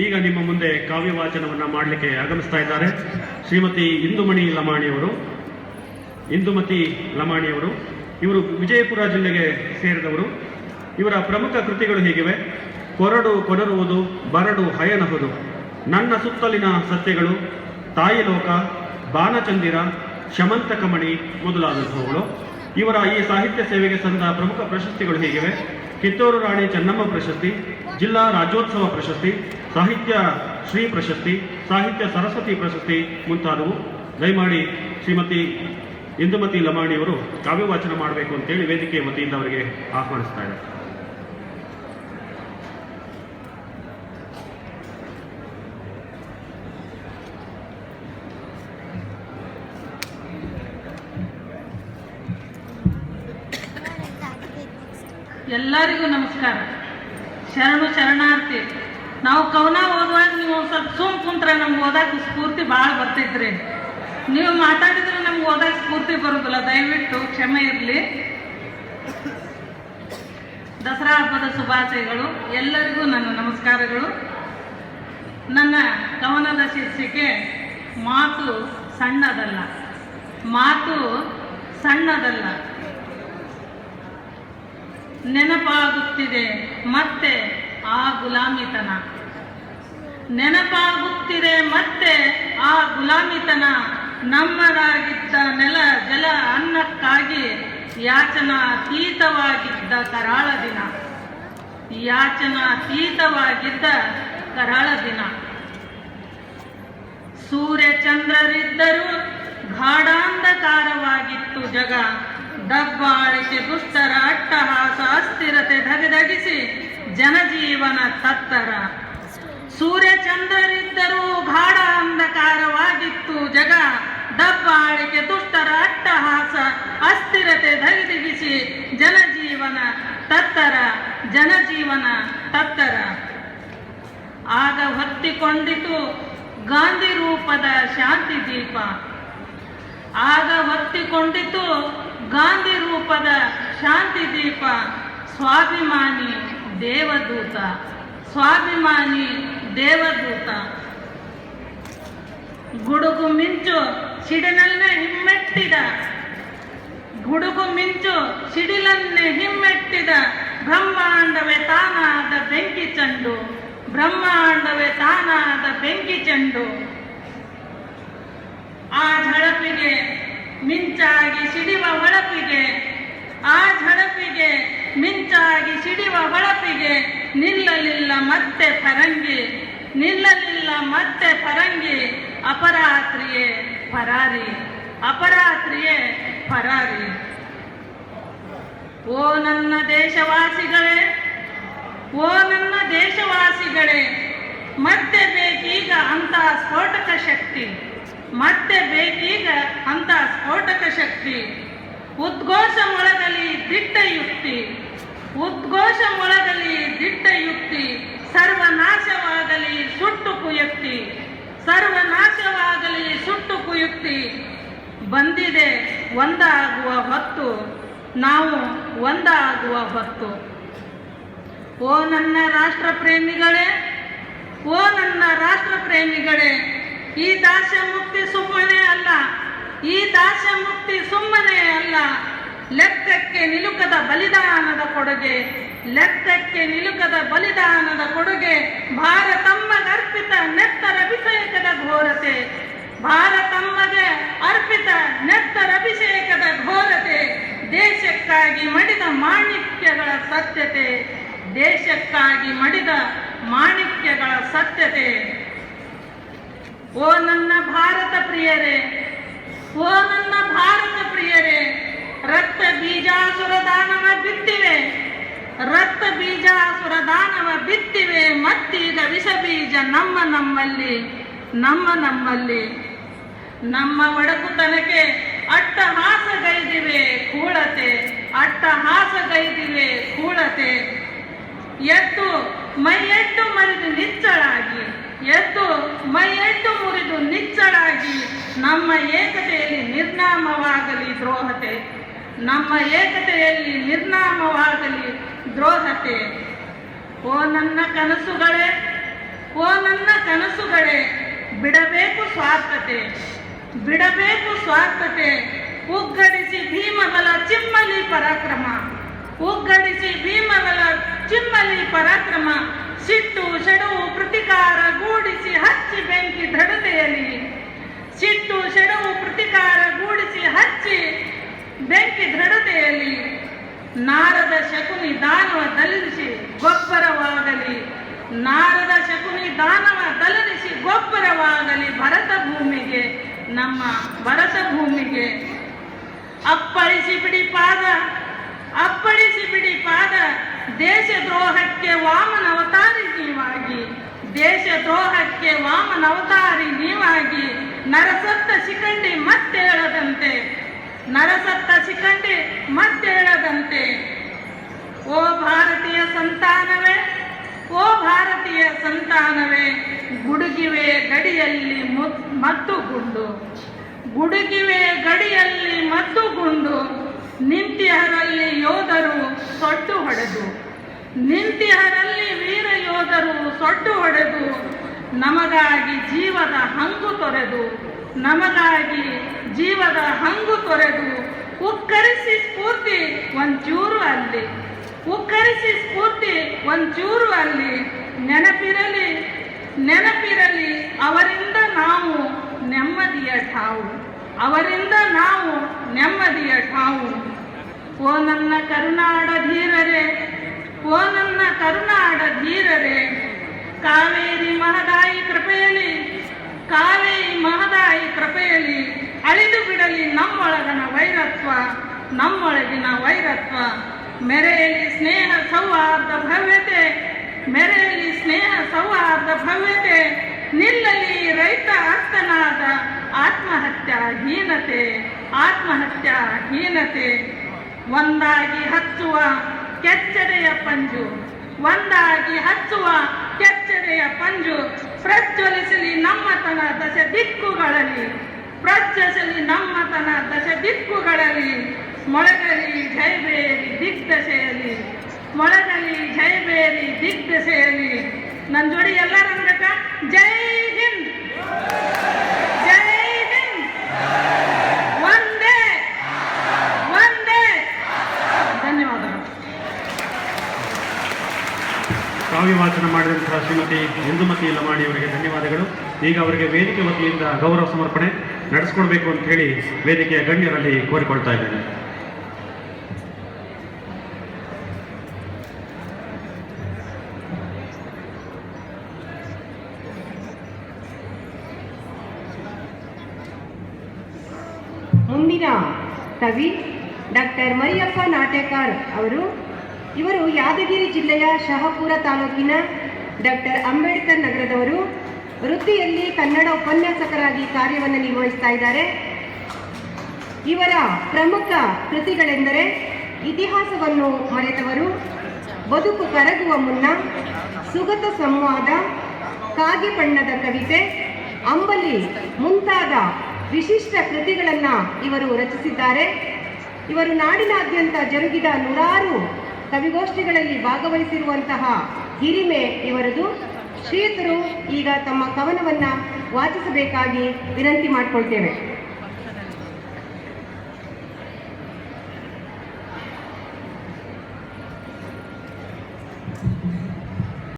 ಈಗ ನಿಮ್ಮ ಮುಂದೆ ಕಾವ್ಯ ವಾಚನವನ್ನು ಮಾಡಲಿಕ್ಕೆ ಆಗಮಿಸ್ತಾ ಇದ್ದಾರೆ ಶ್ರೀಮತಿ ಇಂದುಮತಿ ಲಮಾಣಿಯವರು. ಇವರು ವಿಜಯಪುರ ಜಿಲ್ಲೆಗೆ ಸೇರಿದವರು. ಇವರ ಪ್ರಮುಖ ಕೃತಿಗಳು ಹೀಗಿವೆ: ಕೊರಡು ಕೊನರುವುದು, ಬರಡು ಹಯನಹುದು, ನನ್ನ ಸುತ್ತಲಿನ ಸತ್ಯಗಳು, ತಾಯಿ ಲೋಕ, ಬಾನಚಂದಿರ, ಶಮಂತಕಮಣಿ ಮೊದಲಾದಂಥವುಗಳು. ಇವರ ಈ ಸಾಹಿತ್ಯ ಸೇವೆಗೆ ಸಂದ ಪ್ರಮುಖ ಪ್ರಶಸ್ತಿಗಳು ಹೀಗಿವೆ: ಕಿತ್ತೂರು ರಾಣಿ ಚೆನ್ನಮ್ಮ ಪ್ರಶಸ್ತಿ, ಜಿಲ್ಲಾ ರಾಜ್ಯೋತ್ಸವ ಪ್ರಶಸ್ತಿ, ಸಾಹಿತ್ಯ ಶ್ರೀ ಪ್ರಶಸ್ತಿ, ಸಾಹಿತ್ಯ ಸರಸ್ವತಿ ಪ್ರಶಸ್ತಿ ಮುಂತಾದವು. ದಯಮಾಡಿ ಶ್ರೀಮತಿ ಇಂದುಮತಿ ಲಮಾಣಿಯವರು ಕಾವ್ಯ ವಾಚನ ಮಾಡಬೇಕು ಅಂತೇಳಿ ವೇದಿಕೆ ವತಿಯಿಂದ ಅವರಿಗೆ ಆಹ್ವಾನಿಸ್ತಾ ಇದ್ದಾರೆ. ಎಲ್ಲರಿಗೂ ನಮಸ್ಕಾರ, ಶರಣು ಶರಣಾರ್ಥಿ. ನಾವು ಕವನ ಓದುವಾಗ ನೀವು ಸ್ವಲ್ಪ ಸುಮ್ ಕುಂತ್ರೆ ನಮ್ಗೆ ಓದಕ್ಕೆ ಸ್ಫೂರ್ತಿ ಭಾಳ ಬರ್ತೈತ್ರಿ. ನೀವು ಮಾತಾಡಿದ್ರೆ ನಮ್ಗೆ ಓದಕ್ಕೆ ಸ್ಫೂರ್ತಿ ಬರೋದಿಲ್ಲ, ದಯವಿಟ್ಟು ಕ್ಷಮೆ ಇರಲಿ. ದಸರಾ ಹಬ್ಬದ ಶುಭಾಶಯಗಳು. ಎಲ್ಲರಿಗೂ ನನ್ನ ನಮಸ್ಕಾರಗಳು. ನನ್ನ ಕವನದ ಶೀರ್ಷಿಕೆ ಮಾತು ಸಣ್ಣದಲ್ಲ. ಮಾತು ಸಣ್ಣದಲ್ಲ. ನೆನಪಾಗುತ್ತಿದೆ ಮತ್ತೆ ಆ ಗುಲಾಮಿತನ, ನೆನಪಾಗುತ್ತಿದೆ ಮತ್ತೆ ಆ ಗುಲಾಮಿತನ. ನಮ್ಮದಾಗಿದ್ದ ನೆಲ ಜಲ ಅನ್ನಕ್ಕಾಗಿ ಯಾಚನಾತೀತವಾಗಿದ್ದ ಕರಾಳ ದಿನ, ಯಾಚನಾತೀತವಾಗಿದ್ದ ಕರಾಳ ದಿನ. ಸೂರ್ಯ ಚಂದ್ರರಿದ್ದರೂ ಗಾಢಾಂಧಕಾರವಾಗಿತ್ತು ಜಗ. ದಬ್ಬಾಳಿಕೆ ದುಷ್ಟರ ಅಟ್ಟಹಾಸ ಅಸ್ಥಿರತೆ ಧಗಧಗಿಸಿ ಜನಜೀವನ ತತ್ತರ. ಸೂರ್ಯ ಚಂದ್ರರಿದ್ದರೂ ಗಾಢ ಅಂಧಕಾರವಾಗಿತ್ತು ಜಗ. ದಬ್ಬಾಳಿಕೆ ದುಷ್ಟರ ಅಟ್ಟಹಾಸ ಅಸ್ಥಿರತೆ ಧಗಧಗಿಸಿ ಜನಜೀವನ ತತ್ತರ, ಜನಜೀವನ ತತ್ತರ. ಆಗ ಹೊತ್ತಿಕೊಂಡಿತು ಗಾಂಧಿ ರೂಪದ ಶಾಂತಿ ದೀಪ. ಆಗ ಹೊತ್ತಿಕೊಂಡಿತು ಗಾಂಧಿ ರೂಪದ ಶಾಂತಿ ದೀಪ. ಸ್ವಾಭಿಮಾನಿ ದೇವದೂತ, ಸ್ವಾಭಿಮಾನಿ ದೇವದೂತ. ಗುಡುಗು ಮಿಂಚು ಸಿಡಿಲನ್ನೇ ಹಿಮ್ಮೆಟ್ಟಿದ, ಗುಡುಗು ಮಿಂಚು ಸಿಡಿಲನ್ನೇ ಹಿಮ್ಮೆಟ್ಟಿದ. ಬ್ರಹ್ಮಾಂಡವೇ ತಾನಾದ ಬೆಂಕಿ ಚೆಂಡು, ಬ್ರಹ್ಮಾಂಡವೇ ತಾನಾದ ಬೆಂಕಿ ಚೆಂಡು. ಆ ಝಳಪಿಗೆ ಮಿಂಚಾಗಿ ಸಿಡಿವ ಹೊಳಪಿಗೆ, ಆ ಝಳಪಿಗೆ ಮಿಂಚಾಗಿ ಸಿಡಿವ ಹೊಳಪಿಗೆ ನಿಲ್ಲಲಿಲ್ಲ ಮತ್ತೆ ಫರಂಗಿ, ನಿಲ್ಲಲಿಲ್ಲ ಮತ್ತೆ ಫರಂಗಿ. ಅಪರಾತ್ರಿಯೇ ಫರಾರಿ, ಅಪರಾತ್ರಿಯೇ ಫರಾರಿ. ಓ ನನ್ನ ದೇಶವಾಸಿಗಳೇ, ಓ ನನ್ನ ದೇಶವಾಸಿಗಳೇ, ಮತ್ತೆ ಬೇಕೀಗ ಅಂತ ಸ್ಫೋಟಕ ಶಕ್ತಿ, ಮತ್ತೆ ಬೇಕೀಗ ಅಂತ ಸ್ಫೋಟಕ ಶಕ್ತಿ. ಉದ್ಘೋಷ ಮೊಳಗಲಿ ದಿಟ್ಟ ಯುಕ್ತಿ, ಉದ್ಘೋಷ ಮೊಳಗಲಿ ದಿಟ್ಟ ಯುಕ್ತಿ. ಸರ್ವನಾಶವಾಗಲಿ ಸುಟ್ಟು ಕುಯುಕ್ತಿ, ಸರ್ವನಾಶವಾಗಲಿ ಸುಟ್ಟು ಕುಯುಕ್ತಿ. ಬಂದಿದೆ ಒಂದಾಗುವ ಹೊತ್ತು, ನಾವು ಒಂದಾಗುವ ಹೊತ್ತು. ಓ ನನ್ನ ರಾಷ್ಟ್ರ ಪ್ರೇಮಿಗಳೇ, ಓ ನನ್ನ ರಾಷ್ಟ್ರ ಪ್ರೇಮಿಗಳೇ, ಈ ದಾಸ್ಯ ಮುಕ್ತಿ ಸುಮ್ಮನೆ ಅಲ್ಲ, ಈ ದಾಸ್ಯ ಮುಕ್ತಿ ಸುಮ್ಮನೆ ಅಲ್ಲ. ಲೆಕ್ಕಕ್ಕೆ ನಿಲುಕದ ಬಲಿದಾನದ ಕೊಡುಗೆ, ಲೆಕ್ಕಕ್ಕೆ ನಿಲುಕದ ಬಲಿದಾನದ ಕೊಡುಗೆ. ಭಾರತಮ್ಮಗೆ ಅರ್ಪಿತ ನೆತ್ತರ ಅಭಿಷೇಕದ ಘೋರತೆ, ಭಾರತಮ್ಮಗೆ ಅರ್ಪಿತ ನೆತ್ತರ ಅಭಿಷೇಕದ ಘೋರತೆ. ದೇಶಕ್ಕಾಗಿ ಮಡಿದ ಮಾಣಿಕ್ಯಗಳ ಸತ್ಯತೆ, ದೇಶಕ್ಕಾಗಿ ಮಡಿದ ಮಾಣಿಕ್ಯಗಳ ಸತ್ಯತೆ. ಓ ನನ್ನ ಭಾರತ ಪ್ರಿಯರೇ, ಓ ನನ್ನ ಭಾರತ ಪ್ರಿಯರೇ, ರಕ್ತ ಬೀಜಾಸುರ ದಾನವ ಬಿತ್ತಿವೆ, ರಕ್ತ ಬೀಜಾಸುರ ದಾನವ ಬಿತ್ತಿವೆ. ಮತ್ತೀಗ ವಿಷ ಬೀಜ ನಮ್ಮ ನಮ್ಮಲ್ಲಿ, ನಮ್ಮ ನಮ್ಮಲ್ಲಿ. ನಮ್ಮ ಒಡಕುತನಕ್ಕೆ ಅಟ್ಟಹಾಸಗೈದಿವೆ ಕೂಳತೆ, ಅಟ್ಟಹಾಸಗೈದಿವೆ ಕೂಳತೆ. ಎದ್ದು ಮೈಯೆಟ್ಟು ಮರಿದು ನಿಚ್ಚಳಾಗಿ, ಎದ್ದು ಮೈಯೆಟ್ಟು ಮುರಿದು ನಿಚ್ಚಳಾಗಿ. ನಮ್ಮ ಏಕತೆಯಲ್ಲಿ ನಿರ್ನಾಮವಾಗಲಿ ದ್ರೋಹತೆ, ನಮ್ಮ ಏಕತೆಯಲ್ಲಿ ನಿರ್ನಾಮವಾಗಲಿ ದ್ರೋಹತೆ. ಓ ನನ್ನ ಕನಸುಗಳೇ, ಓ ಓ ನನ್ನ ಕನಸುಗಳೇ, ಬಿಡಬೇಕು ಸ್ವಾರ್ಥತೆ, ಬಿಡಬೇಕು ಸ್ವಾರ್ಥತೆ. ಉಗ್ಗಡಿಸಿ ಭೀಮಬಲ ಚಿಮ್ಮಲಿ ಪರಾಕ್ರಮ, ಉಗ್ಗಡಿಸಿ ಭೀಮಬಲ ಚಿಮ್ಮಲಿ ಪರಾಕ್ರಮ. ಸಿಟ್ಟು ಸೆಡವು ಪ್ರತಿಕಾರ ಗೂಡಿಸಿ ಹಚ್ಚಿ ಬೆಂಕಿ ದೃಢತೆಯಲಿ, ಸಿಟ್ಟು ಸೆಡವು ಪ್ರತಿಕಾರ ಗೂಡಿಸಿ ಹಚ್ಚಿ ಬೆಂಕಿ ದೃಢತೆಯಲಿ. ನಾರದ ಶಕುನಿ ದಾನವ ದಲಿಸಿ ಗೊಬ್ಬರವಾಗಲಿ, ನಾರದ ಶಕುನಿ ದಾನವ ದಲಿಸಿ ಗೊಬ್ಬರವಾಗಲಿ ಭರತ ಭೂಮಿಗೆ, ನಮ್ಮ ಭರತ ಭೂಮಿಗೆ. ಅಪ್ಪಳಿಸಿ ಬಿಡಿ ಪಾದ, ಅಪ್ಪಳಿಸಿ ಬಿಡಿ ಪಾದ. ದೇಶದ್ರೋಹಕ್ಕೆ ವಾಮನ ಅವತಾರಿ ನೀವಾಗಿ, ದೇಶದ್ರೋಹಕ್ಕೆ ವಾಮನ ಅವತಾರಿ ನೀವಾಗಿ. ನರಸತ್ತ ಶಿಖಂಡಿ ಮತ್ತೇಳದಂತೆ, ನರಸತ್ತ ಶಿಖಂಡಿ ಮತ್ತೇಳದಂತೆ. ಓ ಭಾರತೀಯ ಸಂತಾನವೇ, ಓ ಭಾರತೀಯ ಸಂತಾನವೇ, ಗುಡುಗಿವೆ ಗಡಿಯಲ್ಲಿ ಮದ್ದುಗುಂಡು, ಗುಡುಗಿವೆ ಗಡಿಯಲ್ಲಿ ಮದ್ದುಗುಂಡು. ನಿಂತಿಹರಲ್ಲಿ ಯೋಧರು ಸೊಡ್ಡು ಹೊಡೆದು, ನಿಂತಿಹರಲ್ಲಿ ವೀರ ಯೋಧರು ಸೊಡ್ಡು ಹೊಡೆದು. ನಮಗಾಗಿ ಜೀವದ ಹಂಗು ತೊರೆದು, ನಮಗಾಗಿ ಜೀವದ ಹಂಗು ತೊರೆದು. ಉಕ್ಕರಿಸಿ ಸ್ಫೂರ್ತಿ ಒಂಚೂರು ಅಲ್ಲಿ, ಉಕ್ಕರಿಸಿ ಸ್ಫೂರ್ತಿ ಒಂಚೂರು ಅಲ್ಲಿ. ನೆನಪಿರಲಿ, ನೆನಪಿರಲಿ ಅವರಿಂದ ನಾವು ನೆಮ್ಮದಿಯ ಠಾವು, ಅವರಿಂದ ನಾವು ನೆಮ್ಮದಿಯ ಠಾವು. ಓ ನನ್ನ ಕರುನಾಡ ಧೀರರೇ, ಓ ನನ್ನ ಕರುನಾಡ ಧೀರರೇ, ಕಾವೇರಿ ಮಹದಾಯಿ ಕೃಪೆಯಲ್ಲಿ, ಕಾವೇರಿ ಮಹದಾಯಿ ಕೃಪೆಯಲ್ಲಿ ಅಳಿದು ಬಿಡಲಿ ನಮ್ಮೊಳಗನ ವೈರತ್ವ, ನಮ್ಮೊಳಗಿನ ವೈರತ್ವ. ಮೆರೆಯಲಿ ಸ್ನೇಹ ಸೌಹಾರ್ದ ಭವ್ಯತೆ, ಮೆರೆಯಲಿ ಸ್ನೇಹ ಸೌಹಾರ್ದ ಭವ್ಯತೆ. ನಿಲ್ಲಲಿ ರೈತ ಅರ್ಥನಾದ ಆತ್ಮಹತ್ಯಾ ಹೀನತೆ, ಆತ್ಮಹತ್ಯಾ ಹೀನತೆ. ಒಂದಾಗಿ ಹಚ್ಚುವ ಕೆಚ್ಚೆದೆಯ ಪಂಜು, ಒಂದಾಗಿ ಹಚ್ಚುವ ಕೆಚ್ಚೆದೆಯ ಪಂಜು. ಪ್ರಜ್ವಲಿಸಲಿ ನಮ್ಮತನ ದಶ ದಿಕ್ಕುಗಳಲ್ಲಿ, ಪ್ರಜ್ವಲಿಸಲಿ ನಮ್ಮತನ ದಶ ದಿಕ್ಕುಗಳಲ್ಲಿ. ಮೊಳಗಲಿ ಜಯಬೇರಿ ದಿಗ್ದಶೆಯಲಿ, ಮೊಳಗಲಿ ಜಯಬೇರಿ ದಿಗ್ದಶೆಯಲಿ. ನನ್ನ ಜೋಡಿ ಎಲ್ಲರೂ ಅನ್ಬೇಕ, ಜೈ ಹಿಂದ್, ಜೈ ಹಿಂದ್, ಒಂದೇ ಒಂದೇ. ಧನ್ಯವಾದಗಳು. ಕಾವ್ಯ ವಾಚನ ಮಾಡಿದಂತಹ ಶ್ರೀಮತಿ ಇಂದುಮತಿ ಲಮಾಣಿ ಅವರಿಗೆ ಧನ್ಯವಾದಗಳು. ಈಗ ಅವರಿಗೆ ವೇದಿಕೆ ವತಿಯಿಂದ ಗೌರವ ಸಮರ್ಪಣೆ ನಡೆಸಿಕೊಡ್ಬೇಕು ಅಂತ ಹೇಳಿ ವೇದಿಕೆಯ ಗಣ್ಯರಲ್ಲಿ ಕೋರಿಕೊಳ್ತಾ ಇದ್ದೇನೆ. ಮುಂದಿನ ಕವಿ ಡಾಕ್ಟರ್ ಮರಿಯಪ್ಪ ನಾಟ್ಯಕಾರ್ ಅವರು. ಇವರು ಯಾದಗಿರಿ ಜಿಲ್ಲೆಯ ಶಹಾಪುರ ತಾಲೂಕಿನ ಡಾಕ್ಟರ್ ಅಂಬೇಡ್ಕರ್ ನಗರದವರು. ವೃತ್ತಿಯಲ್ಲಿ ಕನ್ನಡ ಉಪನ್ಯಾಸಕರಾಗಿ ಕಾರ್ಯವನ್ನು ನಿರ್ವಹಿಸ್ತಾ ಇದ್ದಾರೆ. ಇವರ ಪ್ರಮುಖ ಕೃತಿಗಳೆಂದರೆ ಇತಿಹಾಸವನ್ನು ಮರೆತವರು, ಬದುಕು ಕರಗುವ ಮುನ್ನ, ಸುಗತ ಸಂವಾದ, ಕಾಗೆ ಬಣ್ಣದ ಕವಿತೆ, ಅಂಬಲಿ ಮುಂತಾದ ವಿಶಿಷ್ಟ ಕೃತಿಗಳನ್ನು ಇವರು ರಚಿಸಿದ್ದಾರೆ. ಇವರು ನಾಡಿನಾದ್ಯಂತ ಜರುಗಿದ ನೂರಾರು ಕವಿಗೋಷ್ಠಿಗಳಲ್ಲಿ ಭಾಗವಹಿಸಿರುವಂತಹ ಹಿರಿಮೆ ಇವರದು. ಶ್ರೀಯುತರು ಈಗ ತಮ್ಮ ಕವನವನ್ನು ವಾಚಿಸಬೇಕಾಗಿ ವಿನಂತಿ ಮಾಡಿಕೊಳ್ತೇವೆ.